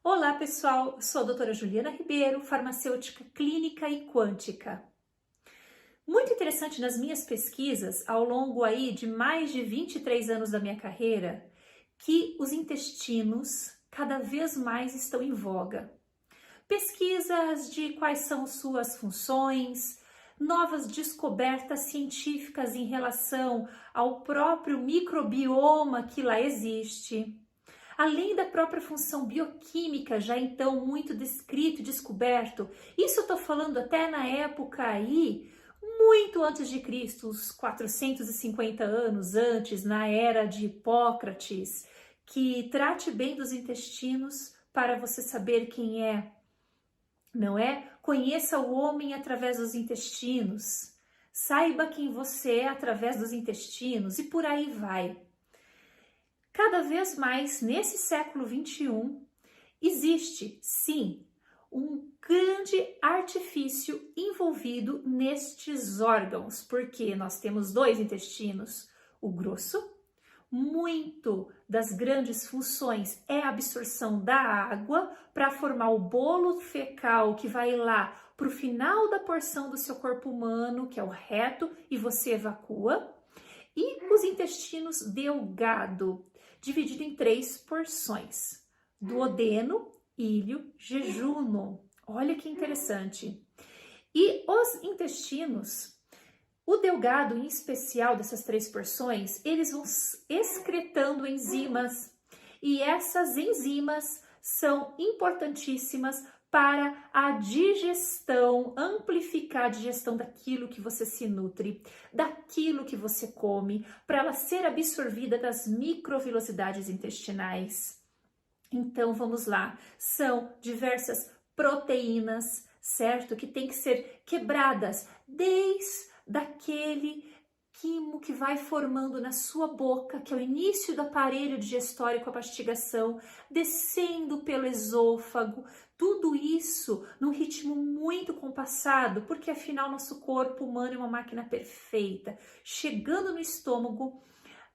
Olá pessoal, sou a doutora Juliana Ribeiro, farmacêutica clínica e quântica. Muito interessante nas minhas pesquisas, ao longo aí de mais de 23 anos da minha carreira, que os intestinos cada vez mais estão em voga. Pesquisas de quais são suas funções, novas descobertas científicas em relação ao próprio microbioma que lá existe. Além da própria função bioquímica, já então muito descrito e descoberto, isso eu estou falando até na época aí, muito antes de Cristo, uns 450 anos antes, na era de Hipócrates, que trate bem dos intestinos para você saber quem é, não é? Conheça o homem através dos intestinos, saiba quem você é através dos intestinos e por aí vai. Cada vez mais, nesse século XXI, existe, sim, um grande artifício envolvido nestes órgãos, porque nós temos dois intestinos, o grosso, muito das grandes funções é a absorção da água para formar o bolo fecal que vai lá para o final da porção do seu corpo humano, que é o reto, e você evacua. E os intestinos delgado, dividido em 3 porções: duodeno, íleo, jejuno. Olha que interessante. E os intestinos, o delgado em especial dessas 3 porções, eles vão excretando enzimas. E essas enzimas são importantíssimas para a digestão, amplificar a digestão daquilo que você se nutre, daquilo que você come, para ela ser absorvida das microvilosidades intestinais. Então vamos lá, são diversas proteínas, certo? Que tem que ser quebradas desde daquele quimo que vai formando na sua boca, que é o início do aparelho digestório com a mastigação, descendo pelo esôfago, tudo isso num ritmo muito compassado, porque afinal nosso corpo humano é uma máquina perfeita, chegando no estômago,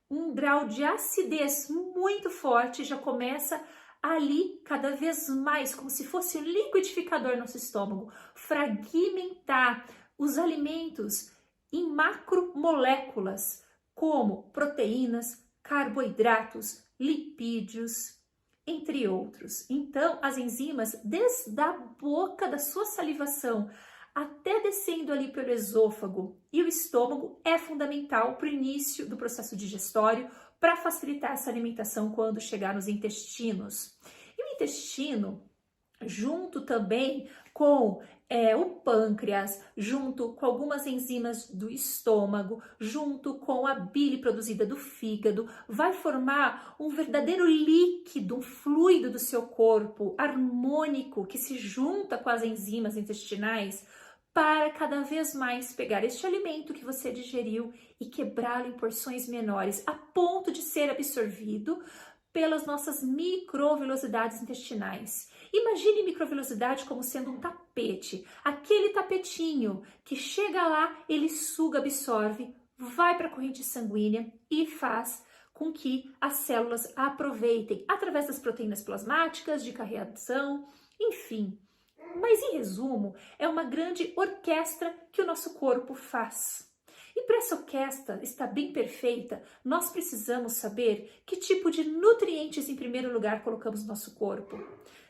um grau de acidez muito forte já começa ali cada vez mais, como se fosse um liquidificador no nosso estômago, fragmentar os alimentos em macromoléculas, como proteínas, carboidratos, lipídios, entre outros. Então, as enzimas, desde a boca da sua salivação até descendo ali pelo esôfago e o estômago, é fundamental para o início do processo digestório, para facilitar essa alimentação quando chegar nos intestinos. E o intestino, junto também com o pâncreas, junto com algumas enzimas do estômago, junto com a bile produzida do fígado, vai formar um verdadeiro líquido, um fluido do seu corpo, harmônico, que se junta com as enzimas intestinais para cada vez mais pegar este alimento que você digeriu e quebrá-lo em porções menores, a ponto de ser absorvido pelas nossas microvilosidades intestinais. Imagine microvilosidade como sendo um tapete, aquele tapetinho que chega lá, ele suga, absorve, vai para a corrente sanguínea e faz com que as células aproveitem através das proteínas plasmáticas, de carreação, enfim. Mas em resumo, é uma grande orquestra que o nosso corpo faz. E para essa orquestra estar bem perfeita, nós precisamos saber que tipo de nutrientes em primeiro lugar colocamos no nosso corpo,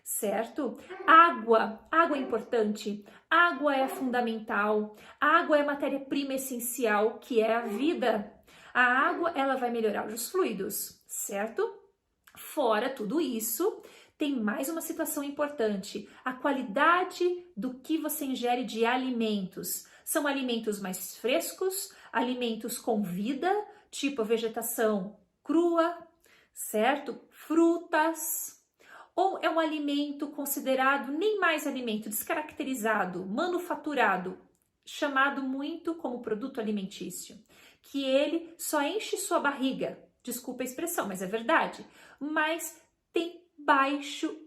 certo? Água é importante, água é fundamental, água é matéria-prima essencial, que é a vida. A água, ela vai melhorar os fluidos, certo? Fora tudo isso, tem mais uma situação importante, a qualidade do que você ingere de alimentos. São alimentos mais frescos, alimentos com vida, tipo a vegetação crua, certo? Frutas. Ou é um alimento considerado nem mais alimento, descaracterizado, manufaturado, chamado muito como produto alimentício, que ele só enche sua barriga, desculpa a expressão, mas é verdade, mas tem baixo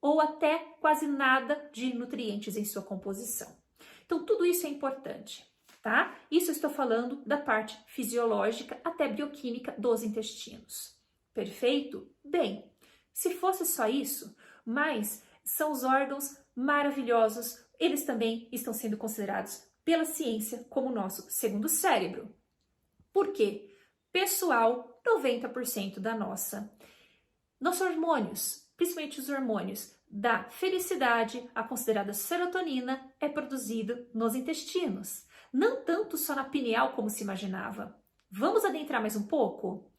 ou até quase nada de nutrientes em sua composição. Então, tudo isso é importante, tá? Isso eu estou falando da parte fisiológica até bioquímica dos intestinos. Perfeito? Bem, se fosse só isso, mas são os órgãos maravilhosos, eles também estão sendo considerados pela ciência como o nosso segundo cérebro. Por quê? Pessoal, 90% nossos hormônios, principalmente os hormônios da felicidade, a considerada serotonina, é produzido nos intestinos, não tanto só na pineal como se imaginava. Vamos adentrar mais um pouco?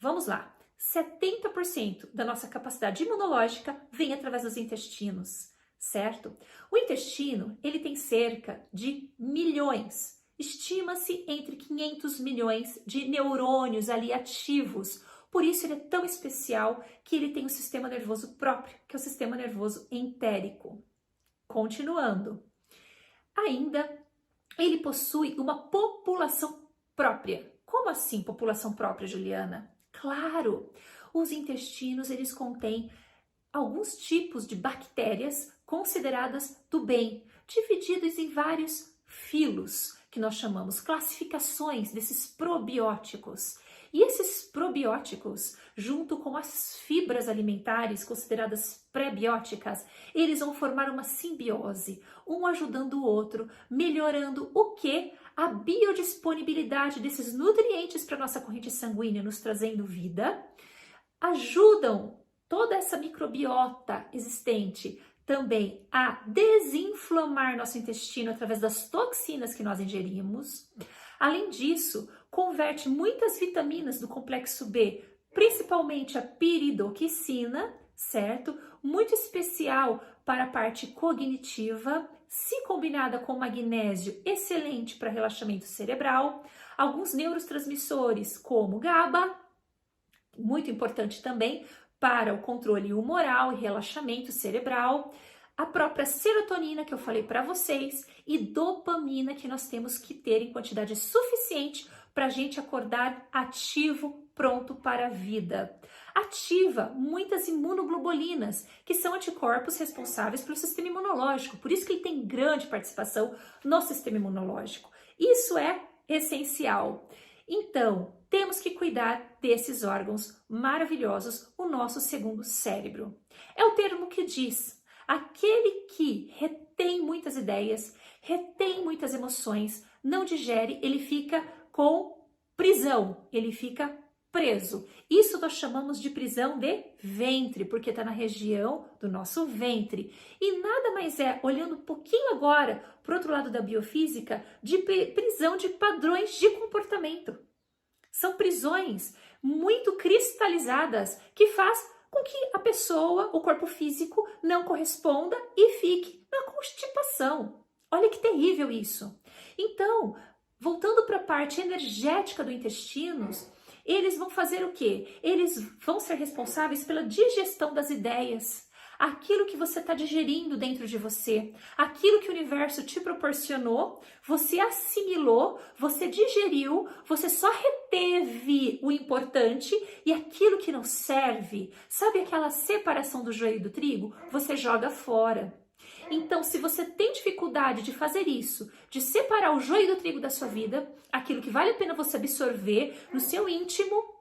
Vamos lá. 70% da nossa capacidade imunológica vem através dos intestinos, certo? O intestino, ele tem cerca de milhões, estima-se entre 500 milhões de neurônios ali ativos. Por isso ele é tão especial que ele tem um sistema nervoso próprio, que é o sistema nervoso entérico. Continuando. Ainda, ele possui uma população própria. Como assim população própria, Juliana? Claro, os intestinos, eles contêm alguns tipos de bactérias consideradas do bem, divididos em vários filos, que nós chamamos classificações desses probióticos. E esses probióticos, junto com as fibras alimentares consideradas pré-bióticas, eles vão formar uma simbiose, um ajudando o outro, melhorando o quê? A biodisponibilidade desses nutrientes para a nossa corrente sanguínea, nos trazendo vida, ajudam toda essa microbiota existente também a desinflamar nosso intestino através das toxinas que nós ingerimos. Além disso, converte muitas vitaminas do complexo B, principalmente a piridoxina, certo? Muito especial para a parte cognitiva, se combinada com magnésio, excelente para relaxamento cerebral. Alguns neurotransmissores, como GABA, muito importante também para o controle humoral e relaxamento cerebral. A própria serotonina que eu falei para vocês e dopamina que nós temos que ter em quantidade suficiente para a gente acordar ativo, pronto para a vida. Ativa muitas imunoglobulinas, que são anticorpos responsáveis pelo sistema imunológico, por isso que ele tem grande participação no sistema imunológico. Isso é essencial. Então, temos que cuidar desses órgãos maravilhosos, o nosso segundo cérebro. É o termo que diz: aquele que retém muitas ideias, retém muitas emoções, não digere, ele fica com prisão, ele fica preso. Isso nós chamamos de prisão de ventre, porque está na região do nosso ventre. E nada mais é, olhando um pouquinho agora para o outro lado da biofísica, de prisão de padrões de comportamento. São prisões muito cristalizadas que faz com que a pessoa, o corpo físico, não corresponda e fique na constipação. Olha que terrível isso. Então, voltando para a parte energética do intestino, eles vão fazer o quê? Eles vão ser responsáveis pela digestão das ideias, aquilo que você está digerindo dentro de você, aquilo que o universo te proporcionou, você assimilou, você digeriu, você só reteve o importante e aquilo que não serve, sabe aquela separação do joio e do trigo? Você joga fora. Então, se você tem dificuldade de fazer isso, de separar o joio do trigo da sua vida, aquilo que vale a pena você absorver no seu íntimo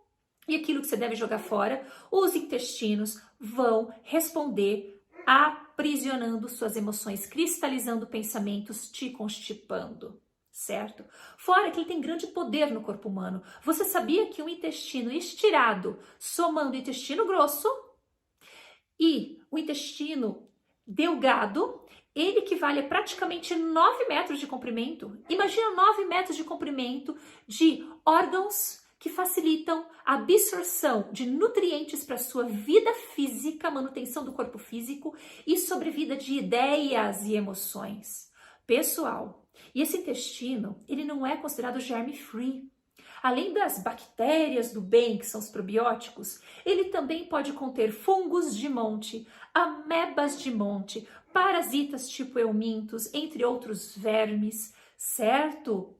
e aquilo que você deve jogar fora, os intestinos vão responder aprisionando suas emoções, cristalizando pensamentos, te constipando, certo? Fora que ele tem grande poder no corpo humano. Você sabia que um intestino estirado, somando o intestino grosso e o intestino delgado, ele equivale a praticamente 9 metros de comprimento. Imagina 9 metros de comprimento de órgãos que facilitam a absorção de nutrientes para a sua vida física, manutenção do corpo físico e sobrevida de ideias e emoções. Pessoal, e esse intestino, ele não é considerado germe-free. Além das bactérias do bem, que são os probióticos, ele também pode conter fungos de monte, amebas de monte, parasitas tipo eumintos, entre outros vermes, certo?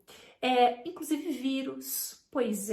Inclusive vírus, pois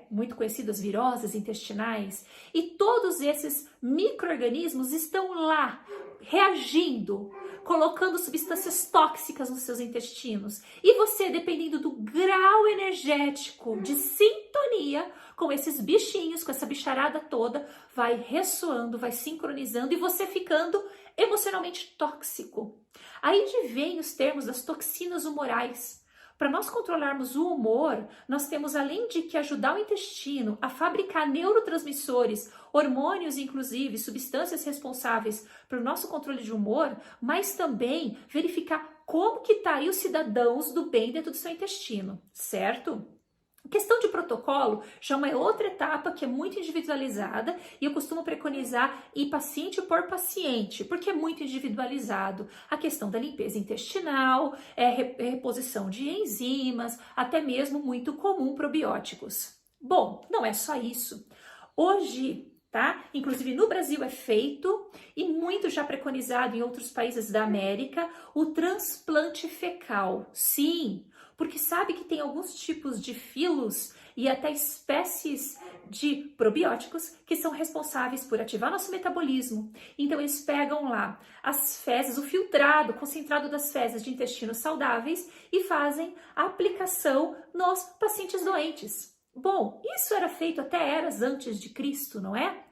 muito conhecidas viroses intestinais, e todos esses micro-organismos estão lá, reagindo, colocando substâncias tóxicas nos seus intestinos. E você, dependendo do grau energético de sintonia com esses bichinhos, com essa bicharada toda, vai ressoando, vai sincronizando e você ficando emocionalmente tóxico. Aí vem os termos das toxinas humorais. Para nós controlarmos o humor, nós temos, além de que ajudar o intestino a fabricar neurotransmissores, hormônios inclusive, substâncias responsáveis pelo nosso controle de humor, mas também verificar como que tá aí os cidadãos do bem dentro do seu intestino, certo? Questão de protocolo já é uma outra etapa que é muito individualizada e eu costumo preconizar ir paciente por paciente, porque é muito individualizado. A questão da limpeza intestinal, reposição de enzimas, até mesmo muito comum probióticos. Bom, não é só isso. Hoje, tá? Inclusive no Brasil é feito e muito já preconizado em outros países da América, o transplante fecal. Sim, porque sabe que tem alguns tipos de filos e até espécies de probióticos que são responsáveis por ativar nosso metabolismo. Então eles pegam lá as fezes, o filtrado, concentrado das fezes de intestinos saudáveis e fazem a aplicação nos pacientes doentes. Bom, isso era feito até eras antes de Cristo, não é?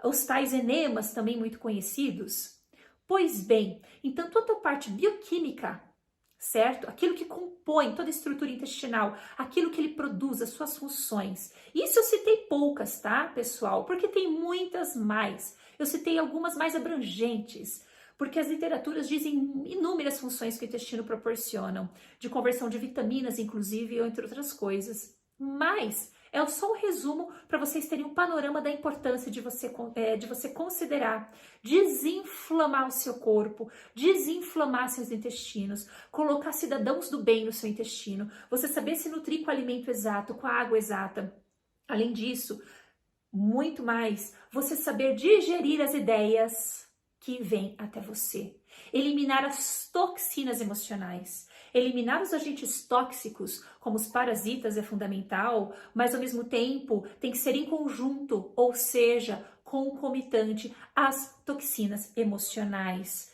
Os tais enemas também muito conhecidos. Pois bem, então toda a parte bioquímica, certo? Aquilo que compõe toda a estrutura intestinal, aquilo que ele produz, as suas funções. Isso eu citei poucas, tá, pessoal? Porque tem muitas mais. Eu citei algumas mais abrangentes, porque as literaturas dizem inúmeras funções que o intestino proporcionam, de conversão de vitaminas, inclusive, entre outras coisas. Mas é só um resumo para vocês terem um panorama da importância de você considerar desinflamar o seu corpo, desinflamar seus intestinos, colocar cidadãos do bem no seu intestino, você saber se nutrir com o alimento exato, com a água exata. Além disso, muito mais, você saber digerir as ideias que vêm até você, eliminar as toxinas emocionais. Eliminar os agentes tóxicos, como os parasitas, é fundamental, mas ao mesmo tempo tem que ser em conjunto, ou seja, concomitante às toxinas emocionais.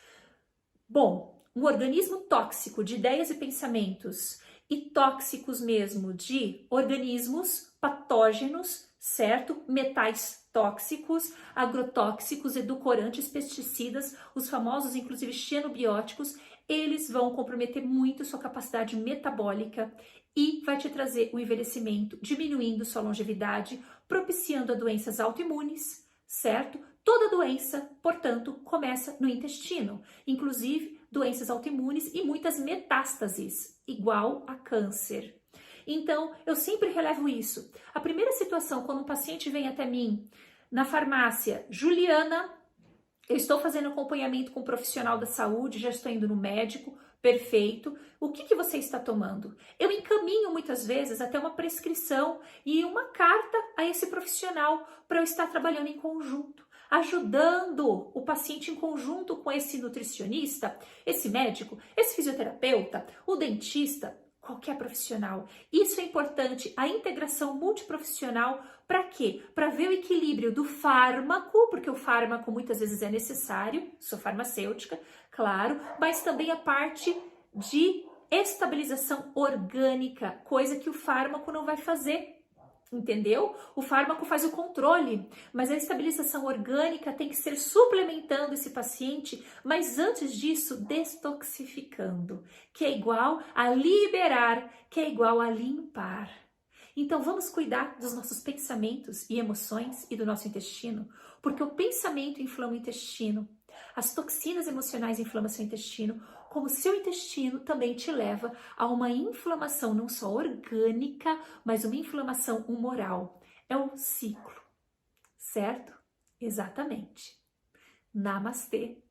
Bom, um organismo tóxico de ideias e pensamentos e tóxicos mesmo de organismos patógenos, certo? Metais tóxicos, agrotóxicos, edulcorantes, pesticidas, os famosos inclusive xenobióticos, eles vão comprometer muito sua capacidade metabólica e vai te trazer o envelhecimento, diminuindo sua longevidade, propiciando a doenças autoimunes, certo? Toda doença, portanto, começa no intestino, inclusive doenças autoimunes e muitas metástases, igual a câncer. Então, eu sempre relevo isso. A primeira situação, quando um paciente vem até mim na farmácia, Juliana, eu estou fazendo acompanhamento com um profissional da saúde, já estou indo no médico, perfeito. O que você está tomando? Eu encaminho muitas vezes até uma prescrição e uma carta a esse profissional para eu estar trabalhando em conjunto, ajudando o paciente em conjunto com esse nutricionista, esse médico, esse fisioterapeuta, o dentista, qualquer profissional. Isso é importante, a integração multiprofissional, para quê? Para ver o equilíbrio do fármaco, porque o fármaco muitas vezes é necessário, sou farmacêutica, claro, mas também a parte de estabilização orgânica, coisa que o fármaco não vai fazer. Entendeu? O fármaco faz o controle, mas a estabilização orgânica tem que ser suplementando esse paciente, mas antes disso, destoxificando, que é igual a liberar, que é igual a limpar. Então vamos cuidar dos nossos pensamentos e emoções e do nosso intestino, porque o pensamento inflama o intestino, as toxinas emocionais inflamam seu intestino, como seu intestino também te leva a uma inflamação não só orgânica, mas uma inflamação humoral. É um ciclo, certo? Exatamente. Namastê.